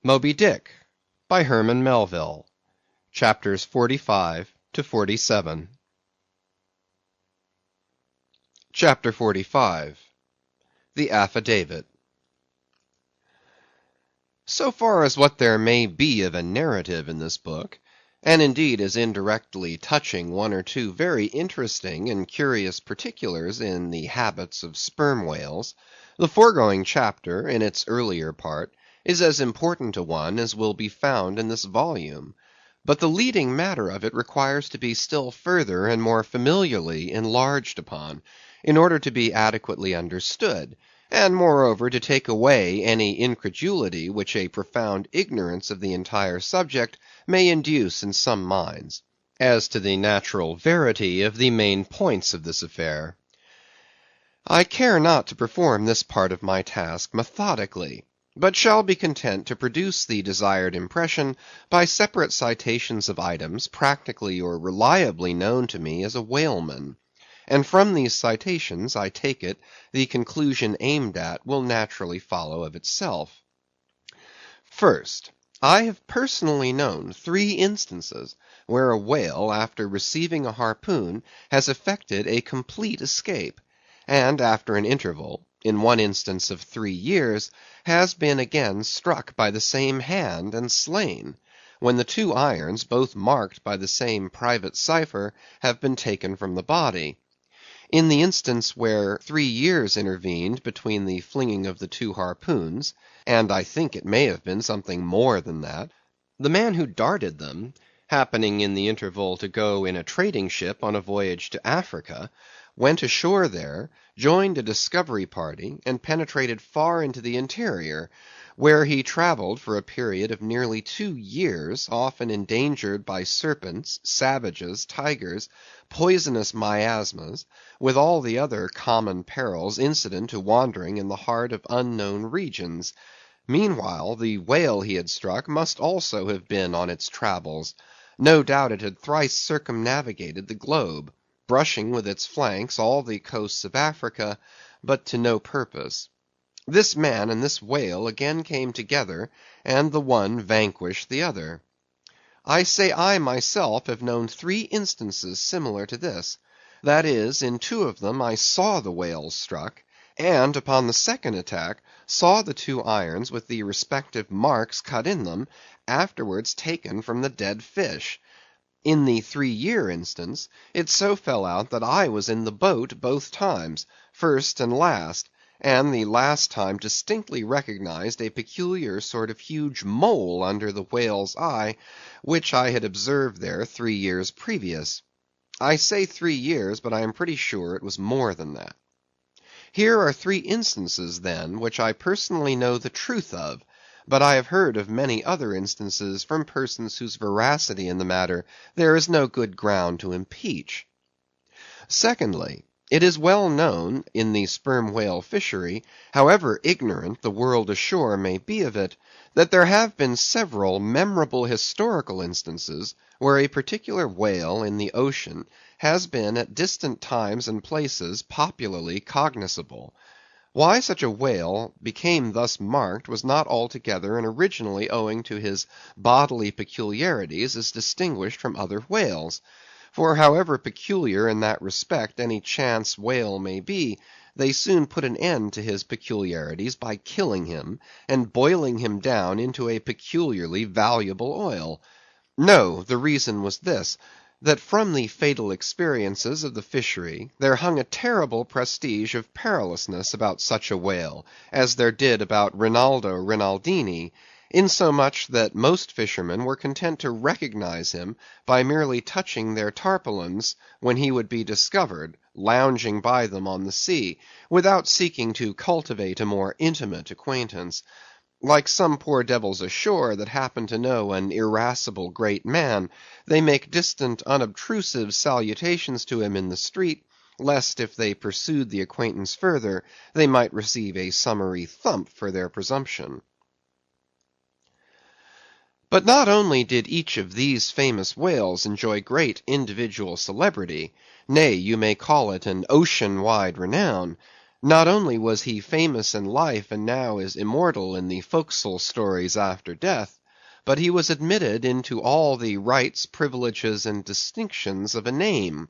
Moby Dick, by Herman Melville. Chapters 45 to 47. Chapter 45. The Affidavit. So far as what there may be of a narrative in this book, and indeed as indirectly touching one or two very interesting and curious particulars in the habits of sperm whales, the foregoing chapter, in its earlier part, is as important a one as will be found in this volume. But the leading matter of it requires to be still further and more familiarly enlarged upon, in order to be adequately understood, and moreover to take away any incredulity which a profound ignorance of the entire subject may induce in some minds, as to the natural verity of the main points of this affair. I care not to perform this part of my task methodically, but shall be content to produce the desired impression by separate citations of items practically or reliably known to me as a whaleman; and from these citations, I take it, the conclusion aimed at will naturally follow of itself. First, I have personally known 3 instances where a whale, after receiving a harpoon, has effected a complete escape, and after an interval, in one instance of 3 years, has been again struck by the same hand and slain, when the 2 irons, both marked by the same private cipher, have been taken from the body. In the instance where 3 years intervened between the flinging of the 2 harpoons, and I think it may have been something more than that, the man who darted them, happening in the interval to go in a trading ship on a voyage to Africa, went ashore there, joined a discovery party, and penetrated far into the interior, where he travelled for a period of nearly 2 years, often endangered by serpents, savages, tigers, poisonous miasmas, with all the other common perils incident to wandering in the heart of unknown regions. Meanwhile, the whale he had struck must also have been on its travels. No doubt it had thrice circumnavigated the globe, brushing with its flanks all the coasts of Africa, but to no purpose. This man and this whale again came together, and the one vanquished the other. I say I myself have known 3 instances similar to this; that is, in 2 of them I saw the whales struck, and upon the second attack saw the 2 irons with the respective marks cut in them, afterwards taken from the dead fish. In the 3-year instance, it so fell out that I was in the boat both times, first and last, and the last time distinctly recognized a peculiar sort of huge mole under the whale's eye, which I had observed there 3 years previous. I say 3 years, but I am pretty sure it was more than that. Here are 3 instances, then, which I personally know the truth of, but I have heard of many other instances from persons whose veracity in the matter there is no good ground to impeach. Secondly, it is well known in the sperm whale fishery, however ignorant the world ashore may be of it, that there have been several memorable historical instances where a particular whale in the ocean has been at distant times and places popularly cognizable. Why such a whale became thus marked was not altogether and originally owing to his bodily peculiarities as distinguished from other whales; for however peculiar in that respect any chance whale may be, they soon put an end to his peculiarities by killing him, and boiling him down into a peculiarly valuable oil. No, the reason was this, that from the fatal experiences of the fishery there hung a terrible prestige of perilousness about such a whale, as there did about Rinaldo Rinaldini, insomuch that most fishermen were content to recognize him by merely touching their tarpaulins when he would be discovered, lounging by them on the sea, without seeking to cultivate a more intimate acquaintance. Like some poor devils ashore that happen to know an irascible great man, they make distant unobtrusive salutations to him in the street, lest if they pursued the acquaintance further, they might receive a summary thump for their presumption. But not only did each of these famous whales enjoy great individual celebrity, nay, you may call it an ocean-wide renown. Not only was he famous in life and now is immortal in the forecastle stories after death, but he was admitted into all the rights, privileges, and distinctions of a name;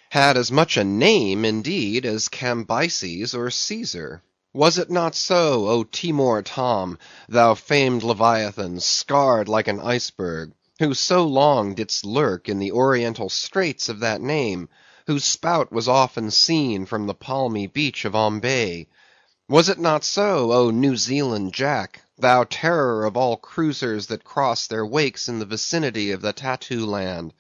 had as much a name, indeed, as Cambyses or Caesar. Was it not so, O Timor Tom, thou famed Leviathan, scarred like an iceberg, who so long didst lurk in the oriental straits of that name, whose spout was often seen from the palmy beach of Ombay? Was it not so, O New Zealand Jack, thou terror of all cruisers that cross their wakes in the vicinity of the Tattoo Land?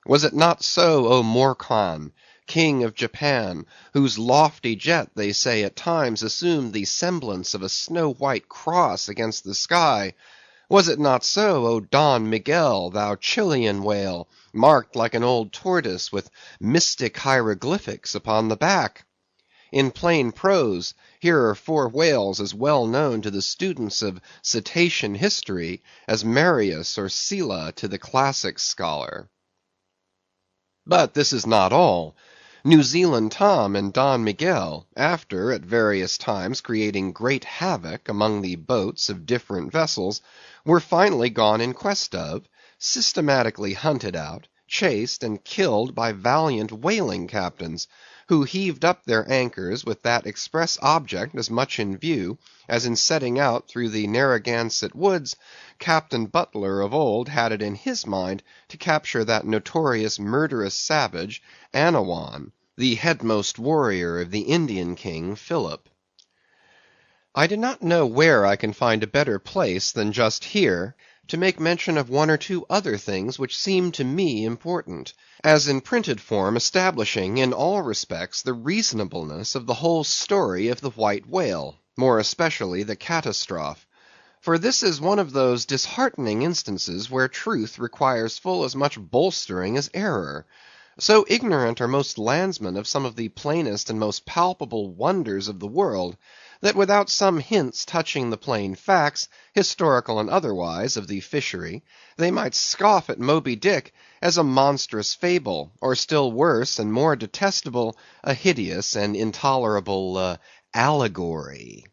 Was it not so, O Morquan, King of Japan, whose lofty jet, they say, at times assumed the semblance of a snow-white cross against the sky? Was it not so, O Don Miguel, thou Chilean whale, marked like an old tortoise with mystic hieroglyphics upon the back? In plain prose, here are 4 whales as well known to the students of cetacean history as Marius or Sylla to the classic scholar. But this is not all. New Zealand Tom and Don Miguel, after at various times creating great havoc among the boats of different vessels, were finally gone in quest of, systematically hunted out, chased, and killed by valiant whaling captains, who heaved up their anchors with that express object as much in view, as in setting out through the Narragansett woods, Captain Butler of old had it in his mind to capture that notorious murderous savage, Anawan, the headmost warrior of the Indian king Philip. I do not know where I can find a better place than just here to make mention of 1 or 2 other things which seem to me important, as in printed form establishing in all respects the reasonableness of the whole story of the White Whale, more especially the catastrophe. For this is one of those disheartening instances where truth requires full as much bolstering as error. So ignorant are most landsmen of some of the plainest and most palpable wonders of the world, that without some hints touching the plain facts, historical and otherwise, of the fishery, they might scoff at Moby Dick as a monstrous fable, or still worse and more detestable, a hideous and intolerable allegory.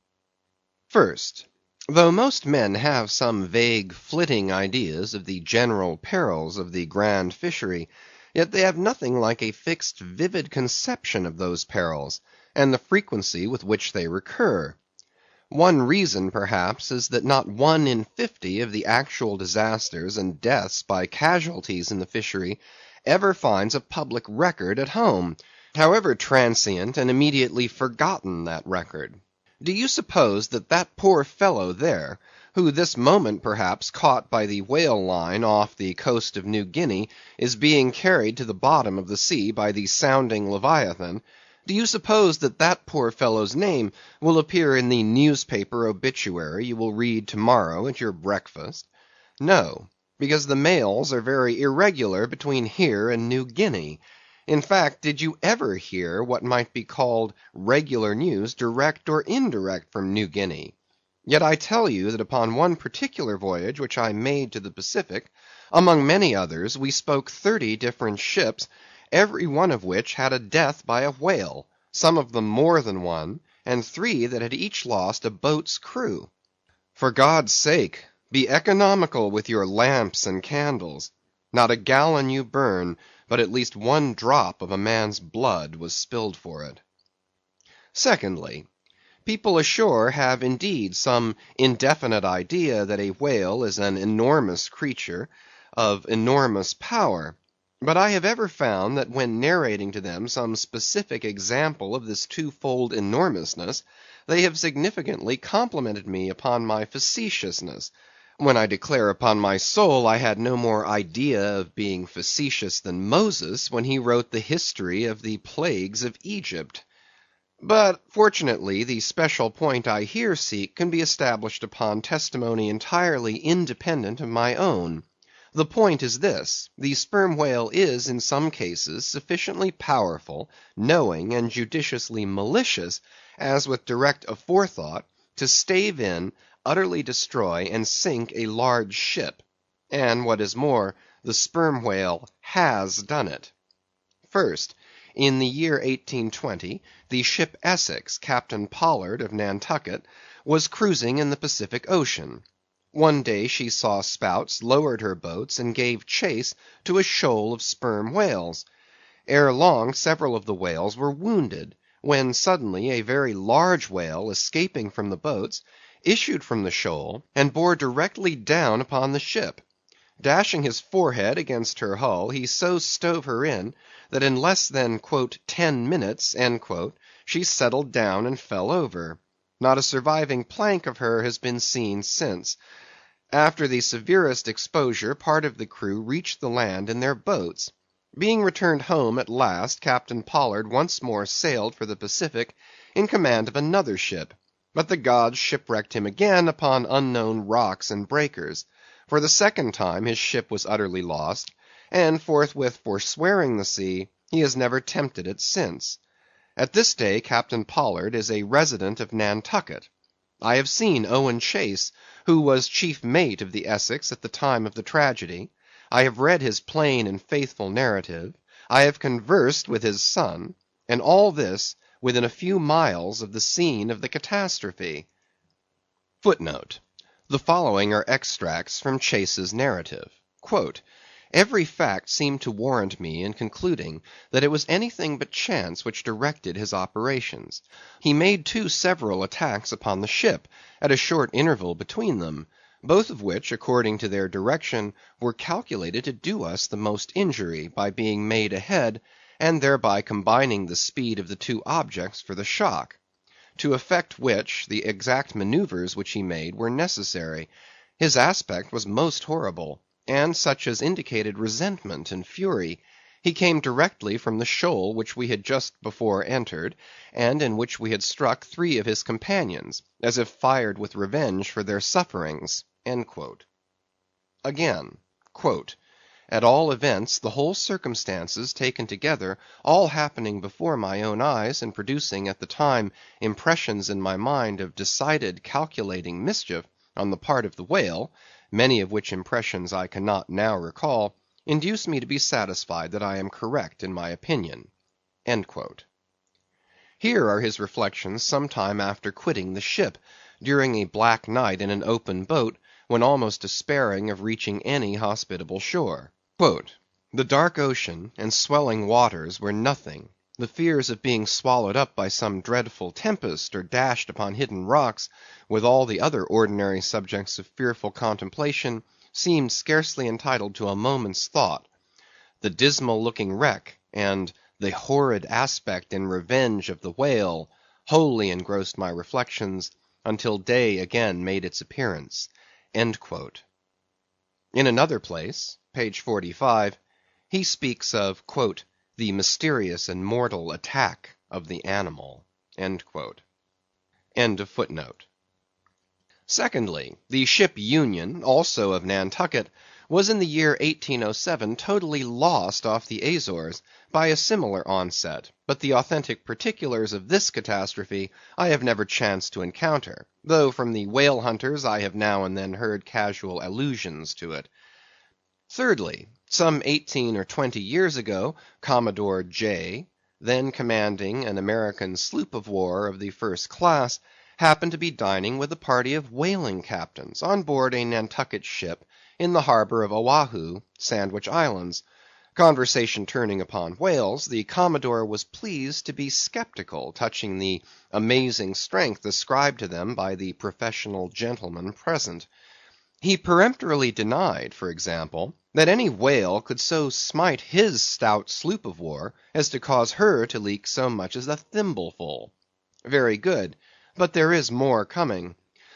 First, though most men have some vague flitting ideas of the general perils of the grand fishery, yet they have nothing like a fixed vivid conception of those perils, and the frequency with which they recur. One reason, perhaps, is that not 1 in 50 of the actual disasters and deaths by casualties in the fishery ever finds a public record at home, however transient and immediately forgotten that record. Do you suppose that that poor fellow there, who this moment perhaps caught by the whale line off the coast of New Guinea, is being carried to the bottom of the sea by the sounding Leviathan, do you suppose that that poor fellow's name will appear in the newspaper obituary you will read to-morrow at your breakfast? No, because the mails are very irregular between here and New Guinea. In fact, did you ever hear what might be called regular news, direct or indirect from New Guinea? Yet I tell you that upon one particular voyage which I made to the Pacific, among many others, we spoke 30 different ships, every one of which had a death by a whale, some of them more than one, and 3 that had each lost a boat's crew. For God's sake, be economical with your lamps and candles. Not a gallon you burn, but at least 1 drop of a man's blood was spilled for it. Secondly, people ashore have indeed some indefinite idea that a whale is an enormous creature of enormous power. But I have ever found that when narrating to them some specific example of this twofold enormousness, they have significantly complimented me upon my facetiousness, when I declare upon my soul I had no more idea of being facetious than Moses when he wrote the history of the plagues of Egypt. But fortunately the special point I here seek can be established upon testimony entirely independent of my own. The point is this: the sperm whale is in some cases sufficiently powerful, knowing, and judiciously malicious, as with direct aforethought, to stave in, utterly destroy, and sink a large ship. And what is more, the sperm whale has done it. First, In the year 1820, the ship Essex, Captain Pollard of Nantucket, was cruising in the Pacific Ocean. One day she saw spouts, lowered her boats, and gave chase to a shoal of sperm whales. Ere long several of the whales were wounded, when suddenly a very large whale, escaping from the boats, issued from the shoal, and bore directly down upon the ship. Dashing his forehead against her hull, he so stove her in, that in less than "10 minutes" she settled down and fell over. Not a surviving plank of her has been seen since. After the severest exposure, part of the crew reached the land in their boats. Being returned home at last, Captain Pollard once more sailed for the Pacific in command of another ship. But the gods shipwrecked him again upon unknown rocks and breakers. For the second time his ship was utterly lost, and forthwith forswearing the sea, he has never tempted it since. At this day Captain Pollard is a resident of Nantucket. I have seen Owen Chase, who was chief mate of the Essex at the time of the tragedy. I have read his plain and faithful narrative. I have conversed with his son, and all this within a few miles of the scene of the catastrophe. Footnote: the following are extracts from Chase's narrative. "Every fact seemed to warrant me in concluding that it was anything but chance which directed his operations. He made too several attacks upon the ship, at a short interval between them, both of which, according to their direction, were calculated to do us the most injury, by being made ahead, and thereby combining the speed of the two objects for the shock; to effect which, the exact manoeuvres which he made were necessary. His aspect was most horrible, and such as indicated resentment and fury. He came directly from the shoal which we had just before entered, and in which we had struck 3 of his companions, as if fired with revenge for their sufferings." Again, "At all events, the whole circumstances taken together, all happening before my own eyes, and producing at the time impressions in my mind of decided calculating mischief on the part of the whale, many of which impressions I cannot now recall, induce me to be satisfied that I am correct in my opinion." Here are his reflections some time after quitting the ship, during a black night in an open boat, when almost despairing of reaching any hospitable shore. "The dark ocean and swelling waters were nothing. The fears of being swallowed up by some dreadful tempest, or dashed upon hidden rocks, with all the other ordinary subjects of fearful contemplation, seemed scarcely entitled to a moment's thought. The dismal looking wreck, and the horrid aspect and revenge of the whale, wholly engrossed my reflections, until day again made its appearance." In another place, page 45, he speaks of "the mysterious and mortal attack of the animal." Secondly, the ship Union, also of Nantucket, was in the year 1807 totally lost off the Azores by a similar onset, but the authentic particulars of this catastrophe I have never chanced to encounter, though from the whale hunters I have now and then heard casual allusions to it. Thirdly, some 18 or 20 years ago, Commodore J., then commanding an American sloop of war of the first class, happened to be dining with a party of whaling captains on board a Nantucket ship in the harbor of Oahu, Sandwich Islands. Conversation turning upon whales, the Commodore was pleased to be skeptical touching the amazing strength ascribed to them by the professional gentlemen present. He peremptorily denied, for example, that any whale could so smite his stout sloop of war as to cause her to leak so much as a thimbleful. Very good, but there is more coming.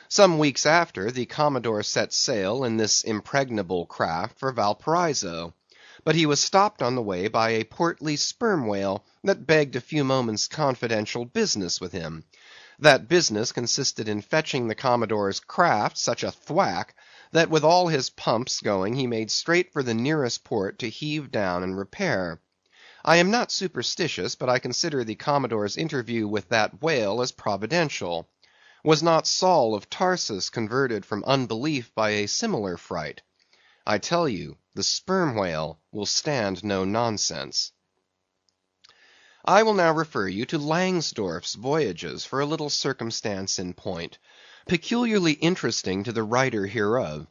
Some weeks after, the Commodore set sail in this impregnable craft for Valparaiso, but he was stopped on the way by a portly sperm whale that begged a few moments' confidential business with him. That business consisted in fetching the Commodore's craft such a thwack, that with all his pumps going he made straight for the nearest port to heave down and repair. I am not superstitious, but I consider the Commodore's interview with that whale as providential. Was not Saul of Tarsus converted from unbelief by a similar fright? I tell you, the sperm whale will stand no nonsense. I will now refer you to Langsdorff's voyages for a little circumstance in point, peculiarly interesting to the writer hereof.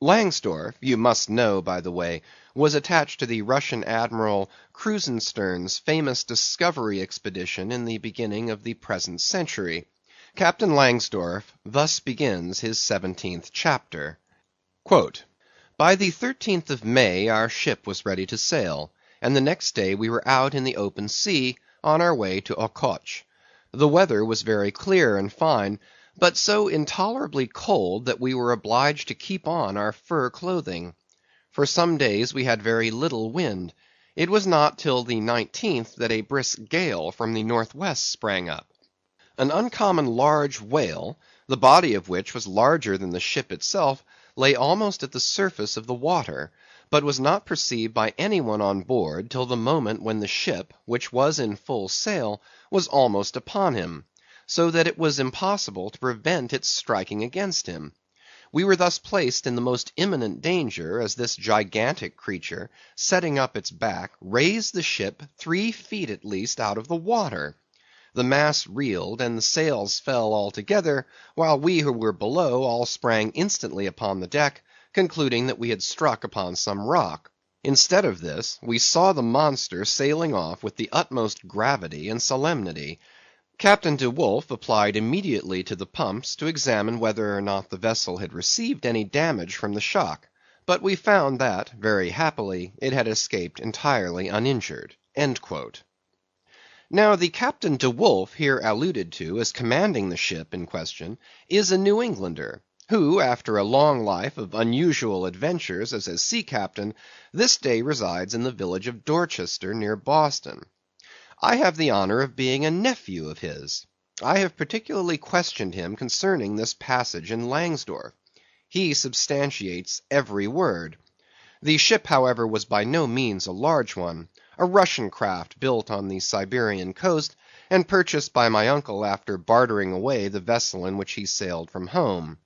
Langsdorff, you must know, by the way, was attached to the Russian Admiral Krusenstern's famous discovery expedition in the beginning of the present century. Captain Langsdorff thus begins his 17th chapter. Quote, By the 13th of May our ship was ready to sail, and the next day we were out in the open sea, on our way to Ochotsk. The weather was very clear and fine, but so intolerably cold that we were obliged to keep on our fur clothing. For some days we had very little wind. It was not till the 19th that a brisk gale from the northwest sprang up. An uncommon large whale, the body of which was larger than the ship itself, lay almost at the surface of the water, but was not perceived by any one on board till the moment when the ship, which was in full sail, was almost upon him, so that it was impossible to prevent its striking against him. We were thus placed in the most imminent danger, as this gigantic creature, setting up its back, raised the ship 3 feet at least out of the water. The masts reeled, and the sails fell altogether, while we who were below all sprang instantly upon the deck, concluding that we had struck upon some rock. Instead of this, we saw the monster sailing off with the utmost gravity and solemnity. Captain De Wolf applied immediately to the pumps to examine whether or not the vessel had received any damage from the shock, but we found that, very happily, it had escaped entirely uninjured. Now the Captain De Wolf here alluded to as commanding the ship in question is a New Englander, who, after a long life of unusual adventures as a sea captain, this day resides in the village of Dorchester, near Boston. I have the honor of being a nephew of his. I have particularly questioned him concerning this passage in Langsdorff. He substantiates every word. The ship, however, was by no means a large one, a Russian craft built on the Siberian coast, and purchased by my uncle after bartering away the vessel in which he sailed from home.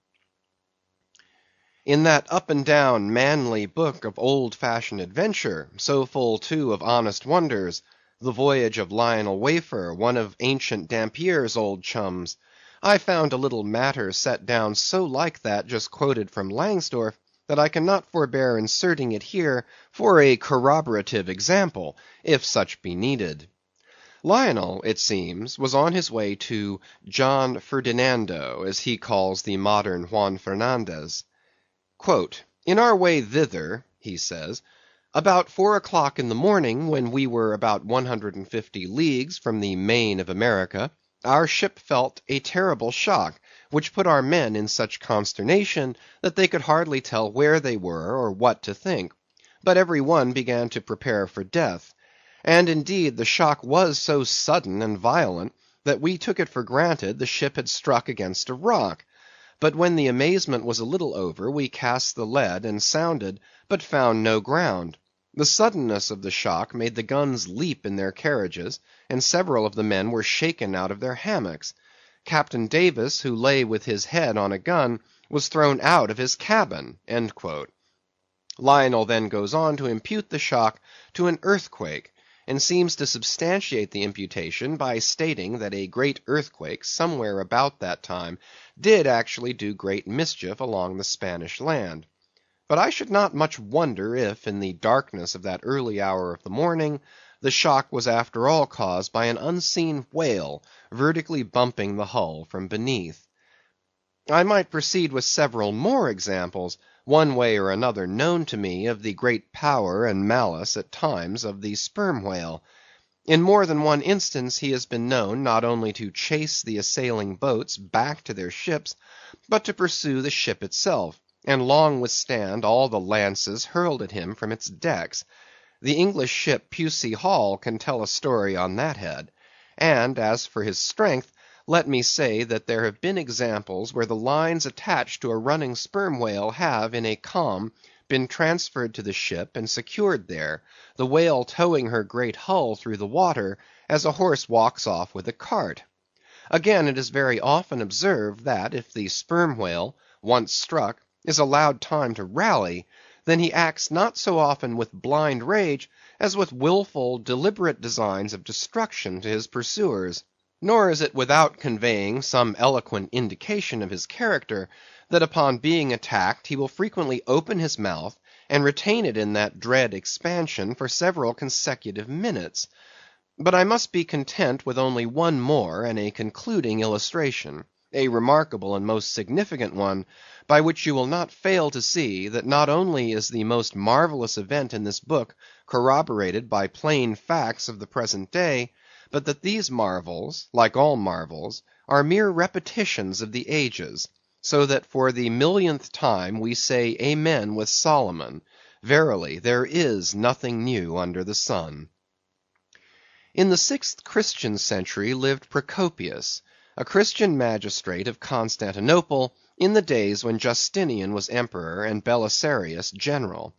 In that up and down manly book of old-fashioned adventure, so full too of honest wonders, The Voyage of Lionel Wafer, one of ancient Dampier's old chums, I found a little matter set down so like that just quoted from Langsdorff, that I cannot forbear inserting it here for a corroborative example, if such be needed. Lionel, it seems, was on his way to John Ferdinando, as he calls the modern Juan Fernandez. In our way thither, he says, about 4 o'clock in the morning, when we were about 150 leagues from the main of America, our ship felt a terrible shock, which put our men in such consternation that they could hardly tell where they were or what to think, but every one began to prepare for death; and indeed the shock was so sudden and violent that we took it for granted the ship had struck against a rock; but when the amazement was a little over, we cast the lead and sounded, but found no ground. The suddenness of the shock made the guns leap in their carriages, and several of the men were shaken out of their hammocks. Captain Davis, who lay with his head on a gun, was thrown out of his cabin." Lionel then goes on to impute the shock to an earthquake, and seems to substantiate the imputation by stating that a great earthquake somewhere about that time did actually do great mischief along the Spanish land. But I should not much wonder if, in the darkness of that early hour of the morning, the shock was after all caused by an unseen whale vertically bumping the hull from beneath. I might proceed with several more examples, one way or another known to me, of the great power and malice at times of the sperm whale. In more than one instance he has been known not only to chase the assailing boats back to their ships, but to pursue the ship itself, and long withstand all the lances hurled at him from its decks. The English ship Pusey Hall can tell a story on that head; and as for his strength, let me say that there have been examples where the lines attached to a running sperm whale have, in a calm, been transferred to the ship and secured there, the whale towing her great hull through the water, as a horse walks off with a cart. Again, it is very often observed that if the sperm whale, once struck, is allowed time to rally, then he acts not so often with blind rage as with willful, deliberate designs of destruction to his pursuers. Nor is it without conveying some eloquent indication of his character, that upon being attacked he will frequently open his mouth and retain it in that dread expansion for several consecutive minutes. But I must be content with only one more and a concluding illustration, a remarkable and most significant one, by which you will not fail to see that not only is the most marvelous event in this book corroborated by plain facts of the present day, but that these marvels, like all marvels, are mere repetitions of the ages, so that for the millionth time we say Amen with Solomon, verily there is nothing new under the sun. In the 6th Christian century lived Procopius, a Christian magistrate of Constantinople, in the days when Justinian was emperor and Belisarius general.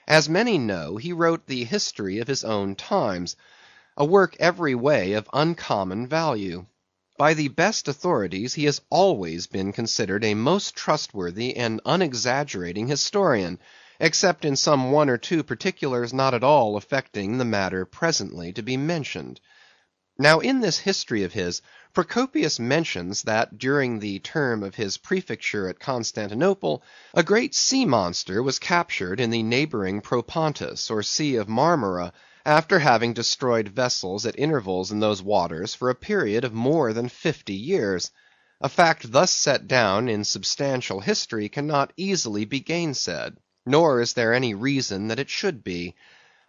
As many know, he wrote the history of his own times, a work every way of uncommon value. By the best authorities he has always been considered a most trustworthy and unexaggerating historian, except in some one or two particulars not at all affecting the matter presently to be mentioned. Now in this history of his, Procopius mentions that during the term of his prefecture at Constantinople, a great sea monster was captured in the neighboring Propontis, or Sea of Marmora, after having destroyed vessels at intervals in those waters for a period of more than 50 years. A fact thus set down in substantial history cannot easily be gainsaid, nor is there any reason that it should be.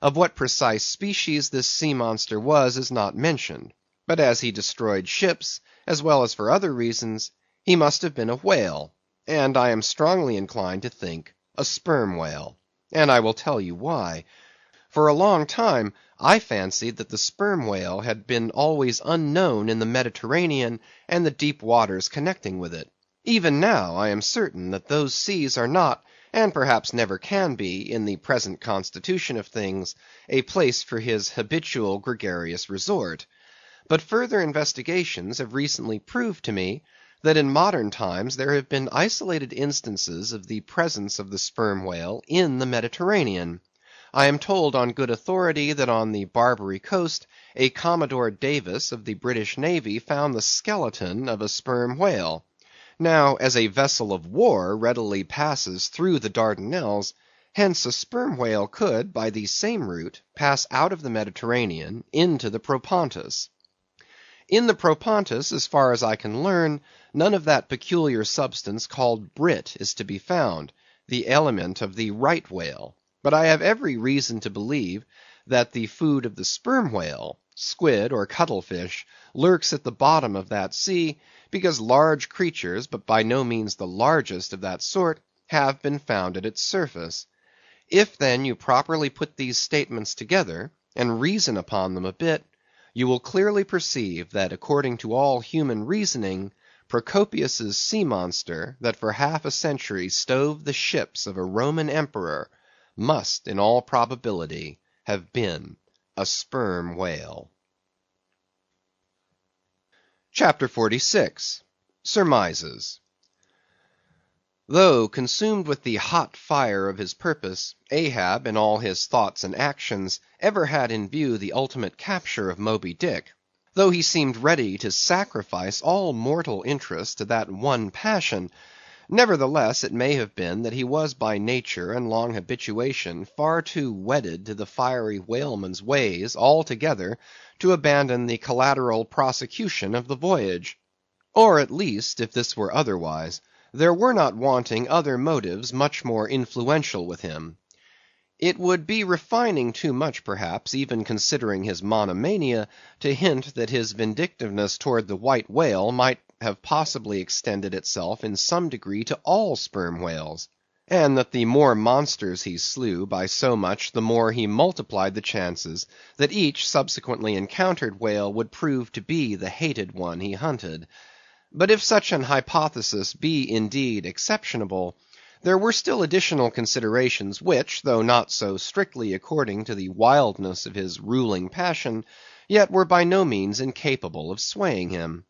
Of what precise species this sea monster was is not mentioned, but as he destroyed ships, as well as for other reasons, he must have been a whale, and I am strongly inclined to think a sperm whale. And I will tell you why. For a long time I fancied that the sperm whale had been always unknown in the Mediterranean and the deep waters connecting with it. Even now I am certain that those seas are not, and perhaps never can be, in the present constitution of things, a place for his habitual gregarious resort. But further investigations have recently proved to me that in modern times there have been isolated instances of the presence of the sperm whale in the Mediterranean. I am told on good authority that on the Barbary coast a Commodore Davis of the British Navy found the skeleton of a sperm whale. Now, as a vessel of war readily passes through the Dardanelles, hence a sperm whale could, by the same route, pass out of the Mediterranean into the Propontis. In the Propontis, as far as I can learn, none of that peculiar substance called brit is to be found, the element of the right whale. But I have every reason to believe that the food of the sperm whale, squid or cuttlefish, lurks at the bottom of that sea, because large creatures, but by no means the largest of that sort, have been found at its surface. If then you properly put these statements together, and reason upon them a bit, you will clearly perceive that according to all human reasoning, Procopius's sea monster, that for half a century stove the ships of a Roman emperor, must in all probability have been a sperm whale. Chapter 46. Surmises. Though consumed with the hot fire of his purpose, Ahab in all his thoughts and actions ever had in view the ultimate capture of Moby Dick; though he seemed ready to sacrifice all mortal interest to that one passion, nevertheless it may have been that he was by nature and long habituation far too wedded to the fiery whaleman's ways altogether to abandon the collateral prosecution of the voyage. Or at least, if this were otherwise, there were not wanting other motives much more influential with him. It would be refining too much perhaps, even considering his monomania, to hint that his vindictiveness toward the white whale might have possibly extended itself in some degree to all sperm whales, and that the more monsters he slew by so much the more he multiplied the chances that each subsequently encountered whale would prove to be the hated one he hunted. But if such an hypothesis be indeed exceptionable, there were still additional considerations which, though not so strictly according to the wildness of his ruling passion, yet were by no means incapable of swaying him.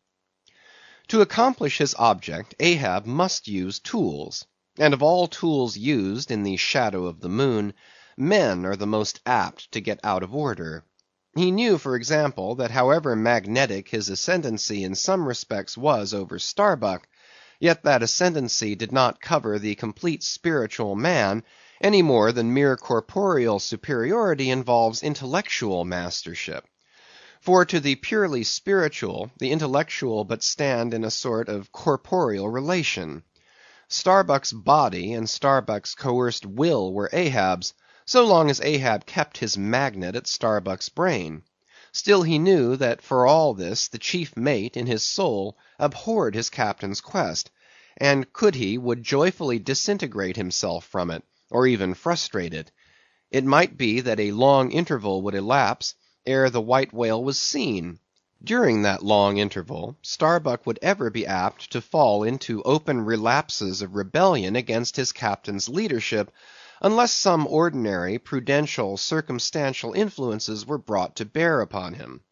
To accomplish his object, Ahab must use tools. and of all tools used in the shadow of the moon, men are the most apt to get out of order. He knew, for example, that however magnetic his ascendancy in some respects was over Starbuck, yet that ascendancy did not cover the complete spiritual man any more than mere corporeal superiority involves intellectual mastership. For to the purely spiritual, the intellectual but stand in a sort of corporeal relation. Starbuck's body and Starbuck's coerced will were Ahab's, so long as Ahab kept his magnet at Starbuck's brain. Still he knew that for all this the chief mate in his soul abhorred his captain's quest, and could he, would joyfully disintegrate himself from it, or even frustrate it. It might be that a long interval would elapse ere the white whale was seen. During that long interval, Starbuck would ever be apt to fall into open relapses of rebellion against his captain's leadership, unless some ordinary, prudential, circumstantial influences were brought to bear upon him.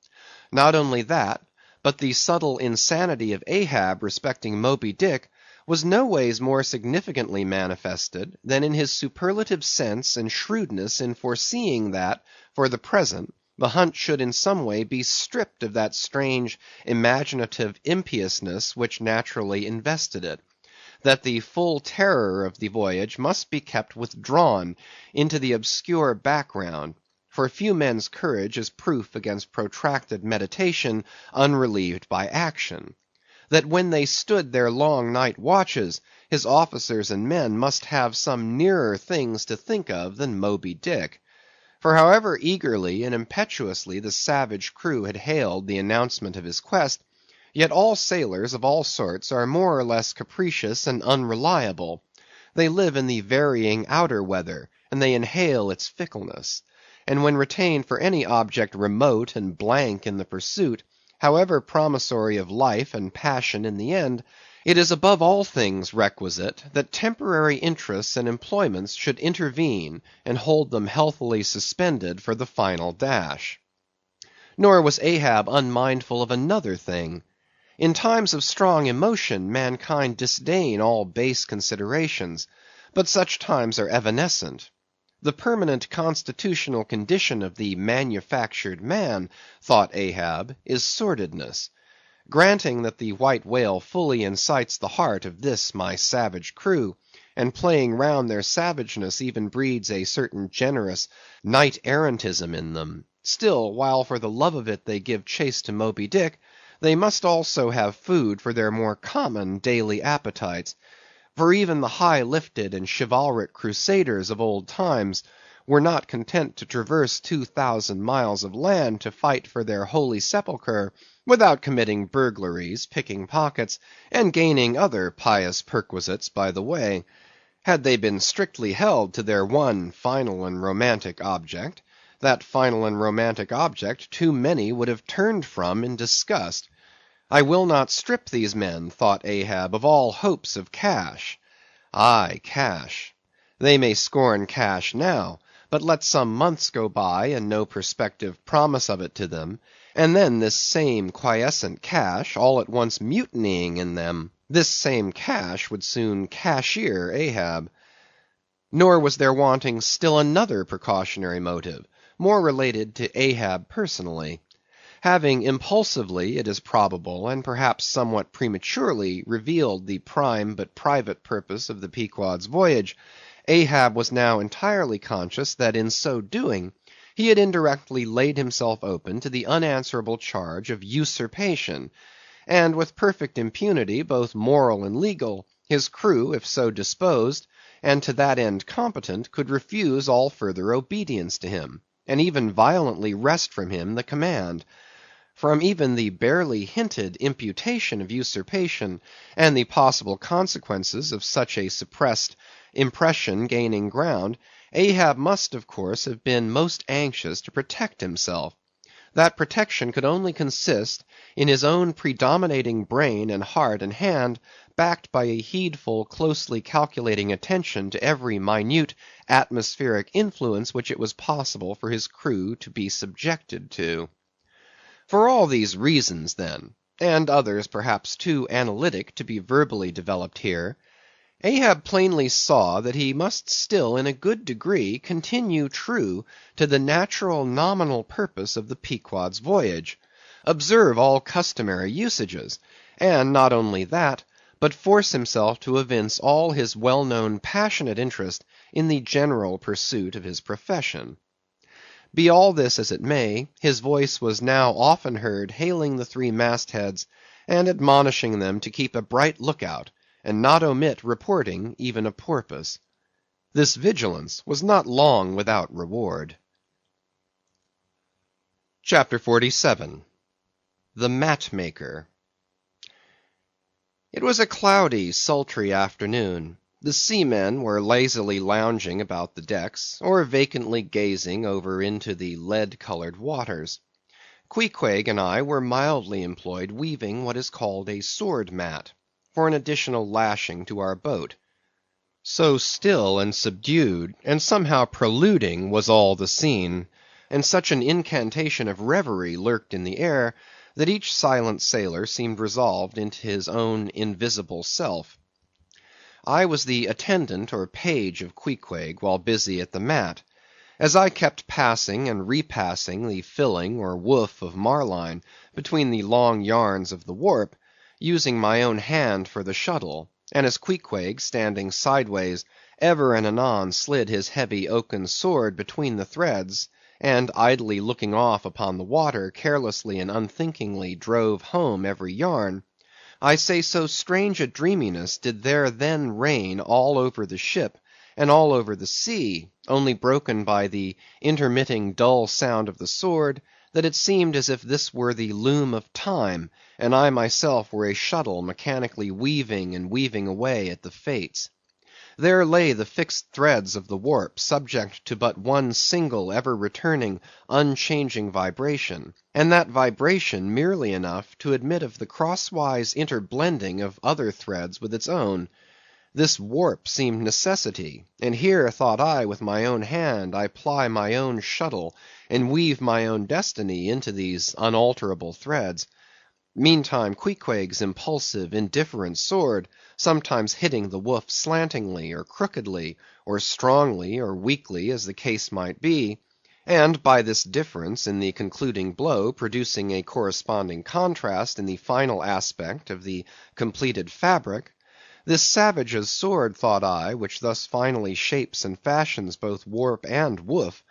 Not only that, but the subtle insanity of Ahab respecting Moby Dick was no ways more significantly manifested than in his superlative sense and shrewdness in foreseeing that, for the present, the hunt should in some way be stripped of that strange imaginative impiousness which naturally invested it; that the full terror of the voyage must be kept withdrawn into the obscure background, for few men's courage is proof against protracted meditation unrelieved by action; that when they stood their long night watches, his officers and men must have some nearer things to think of than Moby Dick. For however eagerly and impetuously the savage crew had hailed the announcement of his quest, yet all sailors of all sorts are more or less capricious and unreliable. They live in the varying outer weather, and they inhale its fickleness; and when retained for any object remote and blank in the pursuit, however promissory of life and passion in the end, it is above all things requisite that temporary interests and employments should intervene and hold them healthily suspended for the final dash. Nor was Ahab unmindful of another thing. In times of strong emotion mankind disdain all base considerations, but such times are evanescent. The permanent constitutional condition of the manufactured man, thought Ahab, is sordidness. Granting that the white whale fully incites the heart of this my savage crew, and playing round their savageness even breeds a certain generous knight-errantism in them, still, while for the love of it they give chase to Moby Dick, they must also have food for their more common daily appetites; for even the high-lifted and chivalric crusaders of old times were not content to traverse 2,000 miles of land to fight for their holy sepulchre, without committing burglaries, picking pockets, and gaining other pious perquisites by the way. Had they been strictly held to their one final and romantic object, that final and romantic object too many would have turned from in disgust. I will not strip these men, thought Ahab, of all hopes of cash. Aye, cash. They may scorn cash now, but let some months go by and no prospective promise of it to them, and then this same quiescent cash all at once mutinying in them, this same cash would soon cashier Ahab. Nor was there wanting still another precautionary motive, more related to Ahab personally. Having impulsively, it is probable, and perhaps somewhat prematurely, revealed the prime but private purpose of the Pequod's voyage, Ahab was now entirely conscious that in so doing he had indirectly laid himself open to the unanswerable charge of usurpation, and with perfect impunity, both moral and legal, his crew, if so disposed, and to that end competent, could refuse all further obedience to him, and even violently wrest from him the command. From even the barely hinted imputation of usurpation, and the possible consequences of such a suppressed impression gaining ground, Ahab must of course have been most anxious to protect himself. That protection could only consist in his own predominating brain and heart and hand, backed by a heedful, closely calculating attention to every minute atmospheric influence which it was possible for his crew to be subjected to. For all these reasons then, and others perhaps too analytic to be verbally developed here, Ahab plainly saw that he must still in a good degree continue true to the natural nominal purpose of the Pequod's voyage, observe all customary usages, and not only that, but force himself to evince all his well-known passionate interest in the general pursuit of his profession. Be all this as it may, his voice was now often heard hailing the three mastheads, and admonishing them to keep a bright lookout, and not omit reporting even a porpoise. This vigilance was not long without reward. Chapter 47. The Matchmaker. It was a cloudy, sultry afternoon. The seamen were lazily lounging about the decks, or vacantly gazing over into the lead-colored waters. Queequeg and I were mildly employed weaving what is called a sword mat, for an additional lashing to our boat. So still and subdued, and somehow preluding was all the scene, and such an incantation of reverie lurked in the air, that each silent sailor seemed resolved into his own invisible self. I was the attendant or page of Queequeg while busy at the mat. As I kept passing and repassing the filling or woof of marline between the long yarns of the warp, using my own hand for the shuttle, and as Queequeg, standing sideways, ever and anon slid his heavy oaken sword between the threads, and idly looking off upon the water, carelessly and unthinkingly drove home every yarn, I say so strange a dreaminess did there then reign all over the ship, and all over the sea, only broken by the intermitting dull sound of the sword, that it seemed as if this were the loom of time, and I myself were a shuttle mechanically weaving and weaving away at the fates. There lay the fixed threads of the warp, subject to but one single, ever-returning, unchanging vibration, and that vibration merely enough to admit of the crosswise interblending of other threads with its own. This warp seemed necessity, and here, thought I, with my own hand, I ply my own shuttle, and weave my own destiny into these unalterable threads. Meantime Queequeg's impulsive, indifferent sword, sometimes hitting the woof slantingly, or crookedly, or strongly, or weakly, as the case might be, and by this difference in the concluding blow producing a corresponding contrast in the final aspect of the completed fabric, this savage's sword, thought I, which thus finally shapes and fashions both warp and woof,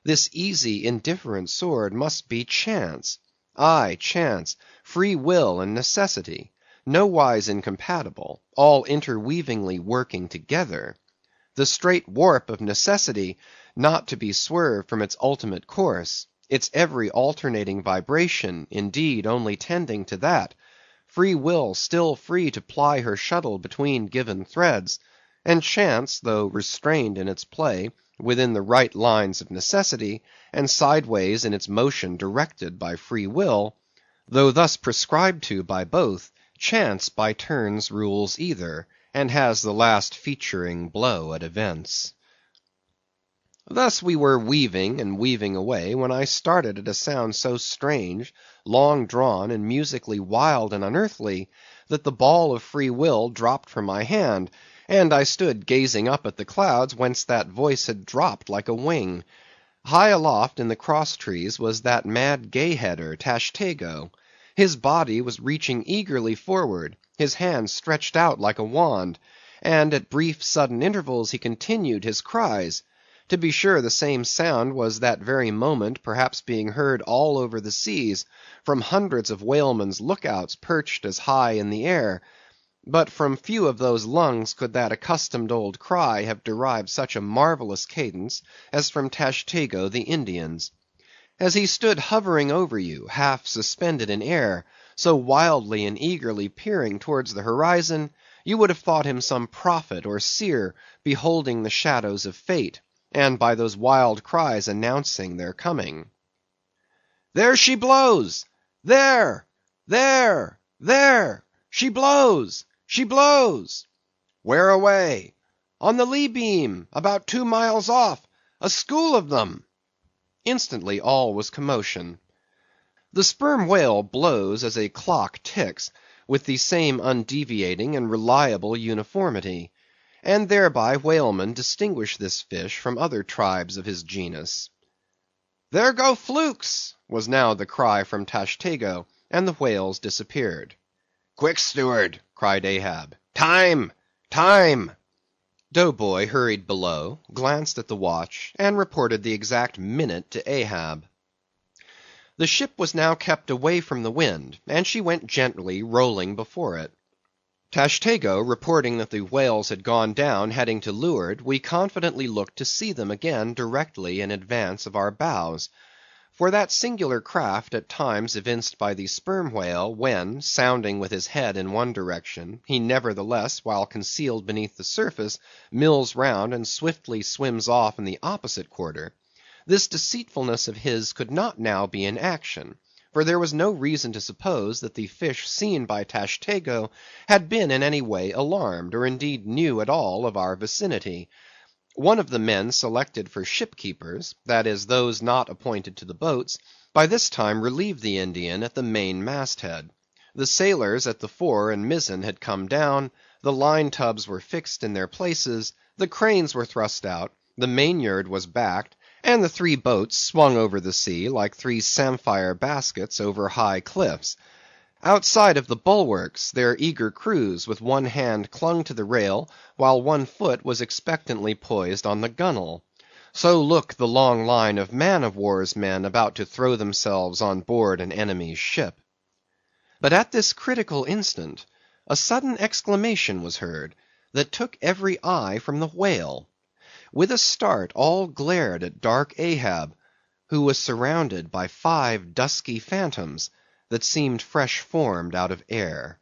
this easy, indifferent sword must be chance. Aye, chance, free will, and necessity, nowise incompatible, all interweavingly working together. The straight warp of necessity, not to be swerved from its ultimate course, its every alternating vibration, indeed, only tending to that. Free will still free to ply her shuttle between given threads, and chance, though restrained in its play, within the right lines of necessity, and sideways in its motion directed by free will, though thus prescribed to by both, chance by turns rules either, and has the last featuring blow at events. Thus we were weaving and weaving away, when I started at a sound so strange, long drawn, and musically wild and unearthly, that the ball of free will dropped from my hand, and I stood gazing up at the clouds whence that voice had dropped like a wing. High aloft in the cross trees was that mad gay-header, Tashtego. His body was reaching eagerly forward, his hand stretched out like a wand, and at brief sudden intervals he continued his cries. To be sure, the same sound was that very moment perhaps being heard all over the seas, from hundreds of whalemen's lookouts perched as high in the air. But from few of those lungs could that accustomed old cry have derived such a marvellous cadence as from Tashtego the Indian's. As he stood hovering over you, half suspended in air, so wildly and eagerly peering towards the horizon, you would have thought him some prophet or seer beholding the shadows of fate, and by those wild cries announcing their coming. "There she blows! There! There! There! She blows! She blows!" "Where away?" "On the lee beam, about 2 miles off. A school of them!" Instantly all was commotion. The sperm whale blows as a clock ticks, with the same undeviating and reliable uniformity. and thereby whalemen distinguish this fish from other tribes of his genus. "There go flukes!" was now the cry from Tashtego, and the whales disappeared. "Quick, steward!" cried Ahab. "Time! Time!" Dough Boy hurried below, glanced at the watch, and reported the exact minute to Ahab. The ship was now kept away from the wind, and she went gently rolling before it. Tashtego reporting that the whales had gone down heading to leeward, we confidently looked to see them again directly in advance of our bows. For that singular craft at times evinced by the sperm whale, when, sounding with his head in one direction, he nevertheless, while concealed beneath the surface, mills round and swiftly swims off in the opposite quarter, this deceitfulness of his could not now be in action, for there was no reason to suppose that the fish seen by Tashtego had been in any way alarmed, or indeed knew at all of our vicinity. One of the men selected for ship keepers, that is, those not appointed to the boats, by this time relieved the Indian at the main mast head. The sailors at the fore and mizzen had come down, the line tubs were fixed in their places, the cranes were thrust out, the mainyard was backed, and the three boats swung over the sea like three samphire baskets over high cliffs. Outside of the bulwarks, their eager crews with one hand clung to the rail, while one foot was expectantly poised on the gunwale. So looked the long line of man-of-war's men about to throw themselves on board an enemy's ship. But at this critical instant, a sudden exclamation was heard, that took every eye from the whale. With a start all glared at dark Ahab, who was surrounded by 5 dusky phantoms, that seemed fresh formed out of air.